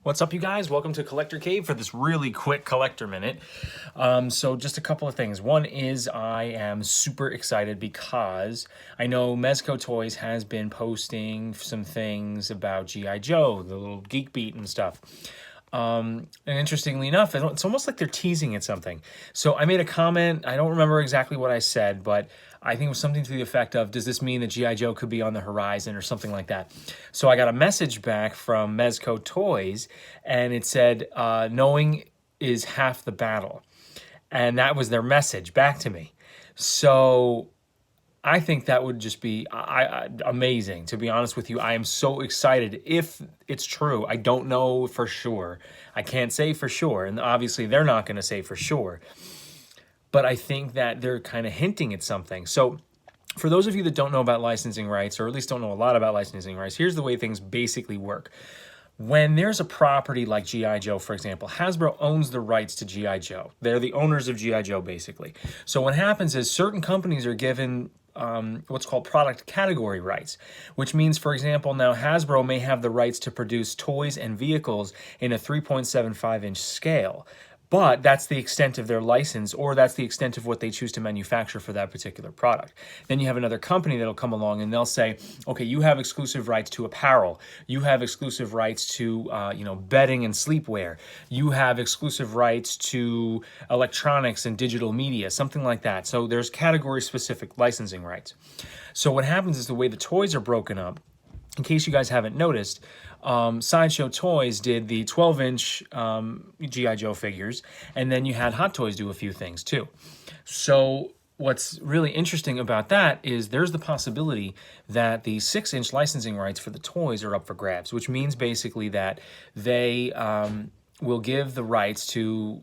What's up, you guys? Welcome to Collector Cave for this really quick collector minute. So just a couple of things. One is I am super excited because I know Mezco Toys has been posting some things about G.I. Joe, the little Geek Beat and stuff. And interestingly enough, it's almost like they're teasing at something. So I made a comment. I don't remember exactly what I said, but I think it was something to the effect of, does this mean that G.I. Joe could be on the horizon or something like that? So I got a message back from Mezco Toys, and it said, knowing is half the battle. And that was their message back to me. So I think that would just be amazing. To be honest with you, I am so excited if it's true. I don't know for sure. I can't say for sure, and obviously they're not going to say for sure. But I think that they're kind of hinting at something. So for those of you that don't know about licensing rights, or at least don't know a lot about licensing rights, here's the way things basically work. When there's a property like G.I. Joe, for example, Hasbro owns the rights to G.I. Joe. They're the owners of G.I. Joe, basically. So what happens is certain companies are given what's called product category rights, which means, for example, now Hasbro may have the rights to produce toys and vehicles in a 3.75-inch scale. But that's the extent of their license, or that's the extent of what they choose to manufacture for that particular product. Then you have another company that'll come along and they'll say, okay, you have exclusive rights to apparel. You have exclusive rights to, bedding and sleepwear. You have exclusive rights to electronics and digital media, something like that. So there's category-specific licensing rights. So what happens is the way the toys are broken up, in case you guys haven't noticed, Sideshow Toys did the 12-inch G.I. Joe figures, and then you had Hot Toys do a few things too. So what's really interesting about that is there's the possibility that the 6-inch licensing rights for the toys are up for grabs, which means basically that they will give the rights to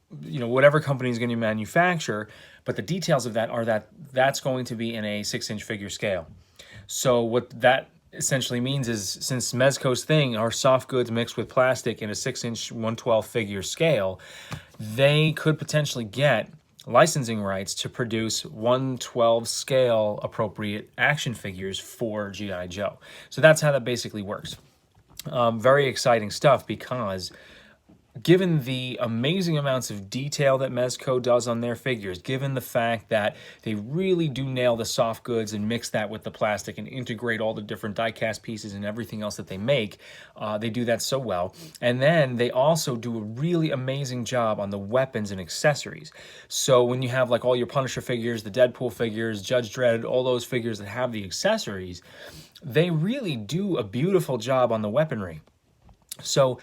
whatever company is going to manufacture, but the details of that are that that's going to be in a 6-inch figure scale. So what that essentially means is, since Mezco's thing are soft goods mixed with plastic in a 6-inch 1/12 figure scale, they could potentially get licensing rights to produce 1/12 scale appropriate action figures for G.I. Joe. So that's how that basically works. Very exciting stuff, because given the amazing amounts of detail that Mezco does on their figures, given the fact that they really do nail the soft goods and mix that with the plastic and integrate all the different die-cast pieces and everything else that they make, they do that so well. And then they also do a really amazing job on the weapons and accessories. So when you have like all your Punisher figures, the Deadpool figures, Judge Dredd, all those figures that have the accessories, they really do a beautiful job on the weaponry. So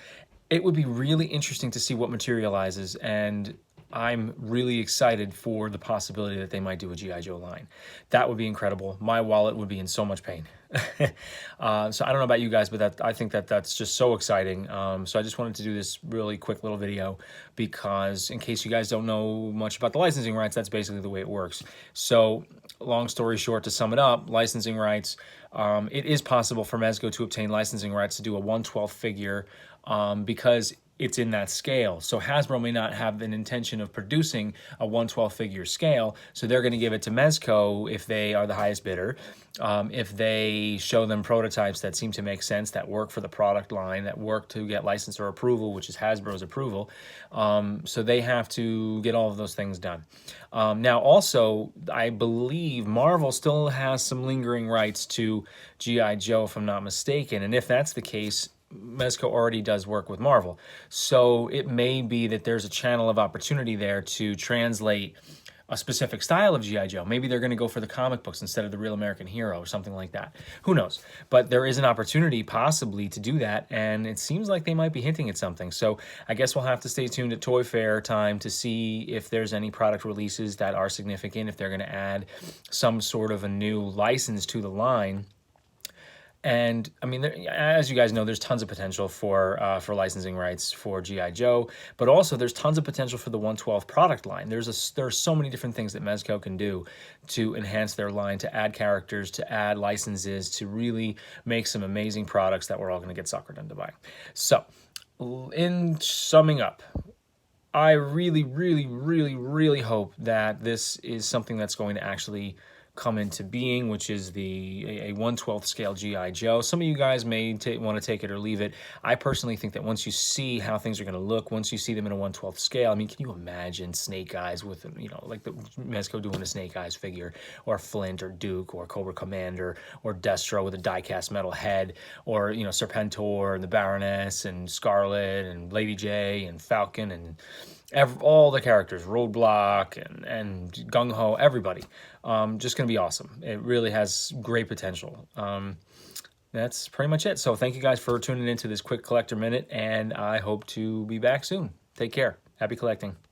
it would be really interesting to see what materializes, and I'm really excited for the possibility that they might do a G.I. Joe line. That would be incredible. My wallet would be in so much pain. So I don't know about you guys, but I think that's just so exciting. So I just wanted to do this really quick little video, because in case you guys don't know much about the licensing rights, that's basically the way it works. So long story short, to sum it up, licensing rights, it is possible for Mezco to obtain licensing rights to do a 1/12 figure, because it's in that scale. So Hasbro may not have an intention of producing a 1/12 figure scale, so they're going to give it to Mezco if they are the highest bidder. If they show them prototypes that seem to make sense, that work for the product line, that work to get license or approval, which is Hasbro's approval. So they have to get all of those things done. Now also, I believe Marvel still has some lingering rights to G.I. Joe, if I'm not mistaken, and if that's the case, Mezco already does work with Marvel. So it may be that there's a channel of opportunity there to translate a specific style of G.I. Joe. Maybe they're going to go for the comic books instead of the Real American Hero or something like that. Who knows? But there is an opportunity possibly to do that, and it seems like they might be hinting at something. So I guess we'll have to stay tuned at Toy Fair time to see if there's any product releases that are significant, if they're going to add some sort of a new license to the line. And I mean, as you guys know, there's tons of potential for licensing rights for G.I. Joe, but also there's tons of potential for the 1/12 product line. There are so many different things that Mezco can do to enhance their line, to add characters, to add licenses, to really make some amazing products that we're all going to get suckered into buying. So, in summing up, I really, really, really, really hope that this is something that's going to actually come into being, which is a 1/12 scale G.I. Joe. Some of you guys may want to take it or leave it. I personally think that once you see how things are going to look, once you see them in a 1/12 scale, I mean, can you imagine Snake Eyes with, like the Mezco doing a Snake Eyes figure, or Flint, or Duke, or Cobra Commander, or Destro with a die-cast metal head, or, Serpentor, and the Baroness, and Scarlet, and Lady J, and Falcon, and all the characters, Roadblock and Gung Ho, everybody. Just going to be awesome. It really has great potential. That's pretty much it. So thank you guys for tuning into this quick collector minute, and I hope to be back soon. Take care. Happy collecting.